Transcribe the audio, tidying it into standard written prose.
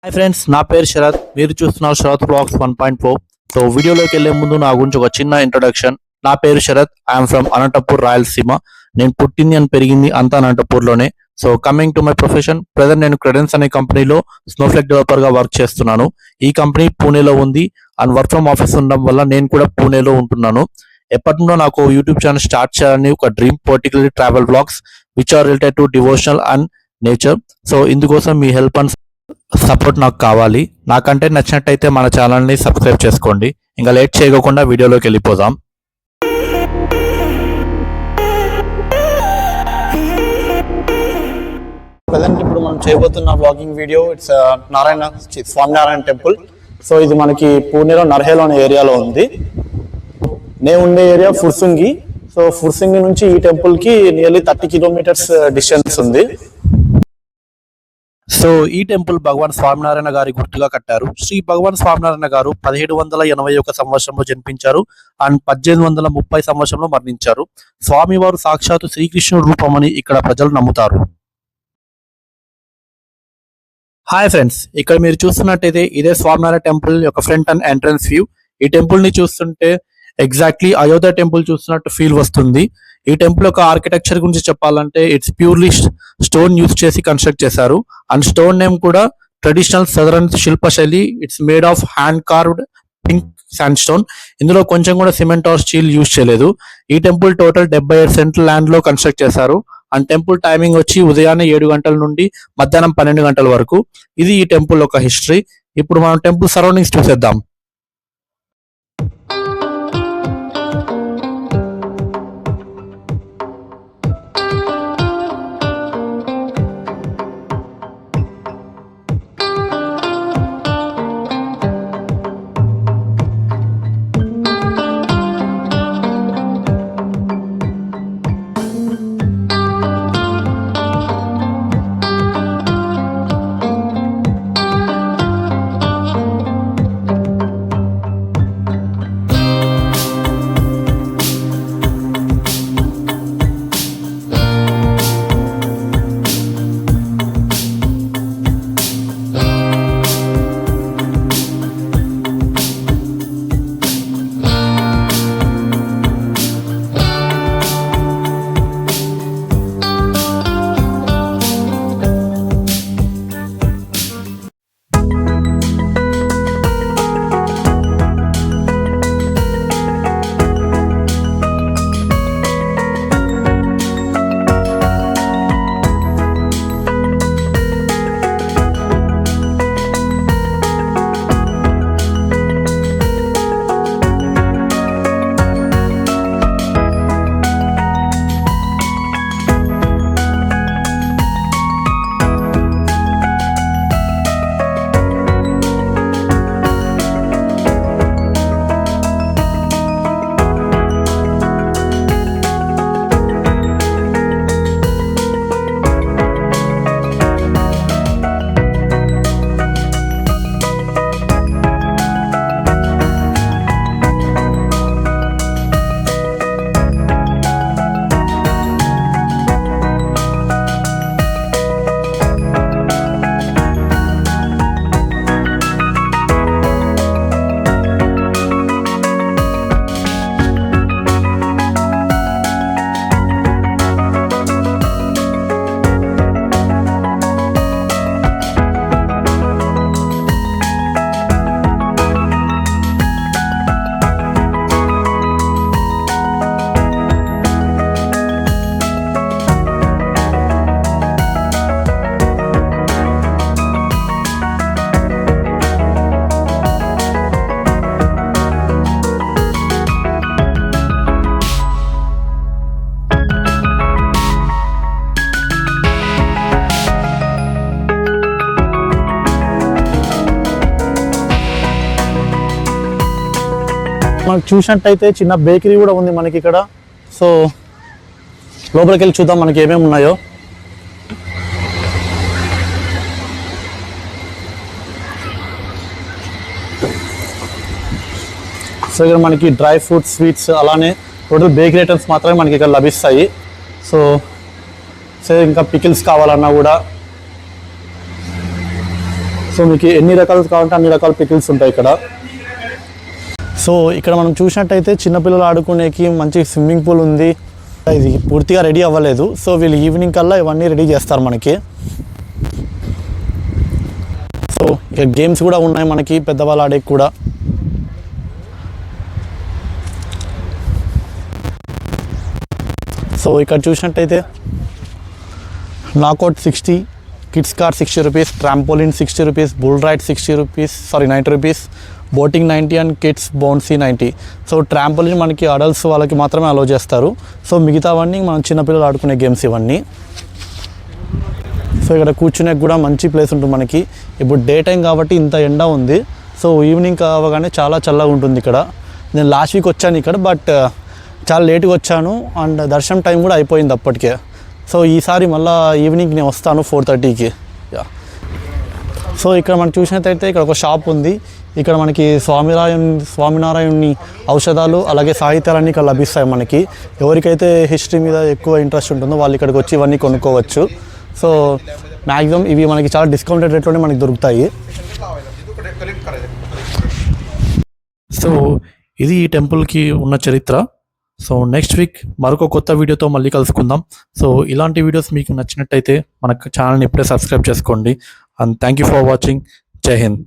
Hi friends, నా పేరు శరత్. మీరు చూస్తున్నారు శరత్ బ్లాగ్స్ 1.4. సో వీడియోలోకి వెళ్లే ముందు నా గురించి ఒక చిన్న ఇంట్రొడక్షన్. నా పేరు శరత్. I'm from Anantapur, Rayalaseema. నేను పుట్టింది అని పెరిగింది అంతా అనంతపూర్లోనే. So coming to my profession, present నేను క్రెడెన్స్ అనే కంపెనీలో స్నోఫ్లెక్ డెవలపర్ గా వర్క్ చేస్తున్నాను. ఈ కంపెనీ పూణేలో ఉంది అండ్ వర్క్ ఫ్రమ్ ఆఫీస్ ఉండడం వల్ల నేను కూడా పూణేలో ఉంటున్నాను. ఎప్పటి నుండో నాకు యూట్యూబ్ ఛానల్ స్టార్ట్ చేయాలని ఒక dream, particularly travel blogs which are related to devotional and nature. So ఇందుకోసం మీ హెల్ప్ అండ్ సపోర్ట్ నాకు కావాలి. నా కంటెంట్ నచ్చినట్టయితే మన ఛానల్ని సబ్స్క్రైబ్ చేసుకోండి. ఇంకా లేట్ చేయకుండా వీడియోలోకి వెళ్ళిపోదాం. ప్రజెంట్ ఇప్పుడు మనం చేయబోతున్న blogging video it's Swaminarayan temple. So ఇది మనకి పూణేలో నర్హేలో అనే ఏరియాలో ఉంది. నేను ఉండే ఏరియా ఫుర్సుంగి. సో ఫుర్సుంగి నుంచి ఈ టెంపుల్ కి నియర్లీ 30 కిలోమీటర్స్ డిస్టెన్స్ ఉంది. సో ఈ టెంపుల్ భగవాన్ స్వామినారాయణ గారి గుర్తుగా కట్టారు. శ్రీ భగవాన్ స్వామినారాయణ గారు 1781 సంవత్సరంలో జన్మించారు అండ్ 1830 సంవత్సరంలో మరణించారు. స్వామివారు సాక్షాత్తు శ్రీకృష్ణుడు రూపమని ఇక్కడ ప్రజలు నమ్ముతారు. హాయ్ ఫ్రెండ్స్, ఇక్కడ మీరు చూస్తున్నట్టయితే ఇదే స్వామినారాయణ టెంపుల్ యొక్క ఫ్రంట్ అండ్ ఎంట్రన్స్ వ్యూ. ఈ టెంపుల్ ని చూస్తుంటే ఎగ్జాక్ట్లీ అయోధ్య టెంపుల్ చూస్తున్నట్టు ఫీల్ వస్తుంది. ఈ టెంపుల్ యొక్క ఆర్కిటెక్చర్ గురించి చెప్పాలంటే ఇట్స్ ప్యూర్లీ స్టోన్ యూజ్ చేసి కన్స్ట్రక్ట్ చేశారు అండ్ స్టోన్ నేమ్ కూడా ట్రెడిషనల్ సదరన్ శిల్పశైలి. It's made of hand carved pink sandstone. ఇందులో కొంచెం కూడా సిమెంట్ ఆర్ స్టీల్ యూజ్ చేయలేదు. ఈ టెంపుల్ టోటల్ 77 సెంట్రల్ ల్యాండ్ లో కన్స్ట్రక్ట్ చేశారు అండ్ టెంపుల్ టైమింగ్ వచ్చి ఉదయాన్నే 7 గంటల నుండి మధ్యాహ్నం 12 గంటల వరకు. ఇది ఈ టెంపుల్ యొక్క హిస్టరీ. ఇప్పుడు మనం టెంపుల్ సరౌండింగ్స్ చూసేద్దాం. మనకు చూసినట్టయితే చిన్న బేకరీ కూడా ఉంది మనకి ఇక్కడ. సో లోపలికి వెళ్ళి చూద్దాం మనకి ఏమేమి ఉన్నాయో. సో ఇక్కడ మనకి డ్రై ఫ్రూట్స్, స్వీట్స్, అలానే టోటల్ బేకరీ ఐటమ్స్ మాత్రమే మనకి ఇక్కడ లభిస్తాయి. సో ఇంకా పికిల్స్ కావాలన్నా కూడా సో మీకు ఎన్ని రకాలు కావాలంటే అన్ని రకాల పికిల్స్ ఉంటాయి ఇక్కడ. సో ఇక్కడ మనం చూసినట్టయితే చిన్నపిల్లలు ఆడుకునేకి మంచి స్విమ్మింగ్ పూల్ ఉంది. ఇది పూర్తిగా రెడీ అవ్వలేదు, సో వీళ్ళు ఈవినింగ్ కల్లా ఇవన్నీ రెడీ చేస్తారు మనకి. సో ఇక గేమ్స్ కూడా ఉన్నాయి మనకి పెద్దవాళ్ళు ఆడేకి కూడా. సో ఇక్కడ చూసినట్టయితే knockout 60, kids car 60 rupees, trampoline 60 rupees, bull ride 90 rupees, boating 90 and kids bouncy 90. So trampoline మనకి అడల్ట్స్ వాళ్ళకి మాత్రమే అలౌ చేస్తారు. సో మిగతావన్నీ మనం చిన్నపిల్లలు ఆడుకునే గేమ్స్ ఇవన్నీ. సో ఇక్కడ కూర్చునే కూడా మంచి ప్లేస్ ఉంటుంది మనకి. ఇప్పుడు డే టైం కాబట్టి ఇంత ఎండ ఉంది. సో ఈవినింగ్ కావగానే చాలా చల్లగా ఉంటుంది ఇక్కడ. నేను లాస్ట్ వీక్ వచ్చాను ఇక్కడ, బట్ చాలా లేట్గా వచ్చాను అండ్ దర్శనం టైం కూడా అయిపోయింది అప్పటికే. సో ఈసారి మళ్ళీ ఈవినింగ్ నేను వస్తాను 4:30కి. సో ఇక్కడ మనం చూసినట్టయితే ఇక్కడ ఒక షాప్ ఉంది. ఇక్కడ మనకి స్వామినారాయణుని ఔషధాలు అలాగే సాహిత్యాలన్నీ ఇక్కడ లభిస్తాయి మనకి. ఎవరికైతే హిస్టరీ మీద ఎక్కువ ఇంట్రెస్ట్ ఉంటుందో వాళ్ళు ఇక్కడికి వచ్చి ఇవన్నీ కొనుక్కోవచ్చు. సో మ్యాక్సిమం ఇవి మనకి చాలా డిస్కౌంటెడ్ రేట్లోనే మనకి దొరుకుతాయి. సో ఇది ఈ టెంపుల్కి ఉన్న చరిత్ర. సో నెక్స్ట్ వీక్ మరొక కొత్త వీడియోతో మళ్ళీ కలుసుకుందాం. సో ఇలాంటి వీడియోస్ మీకు నచ్చినట్టయితే మన ఛానల్ని ఇప్పుడే సబ్స్క్రైబ్ చేసుకోండి. And thank you for watching. జై హింద్.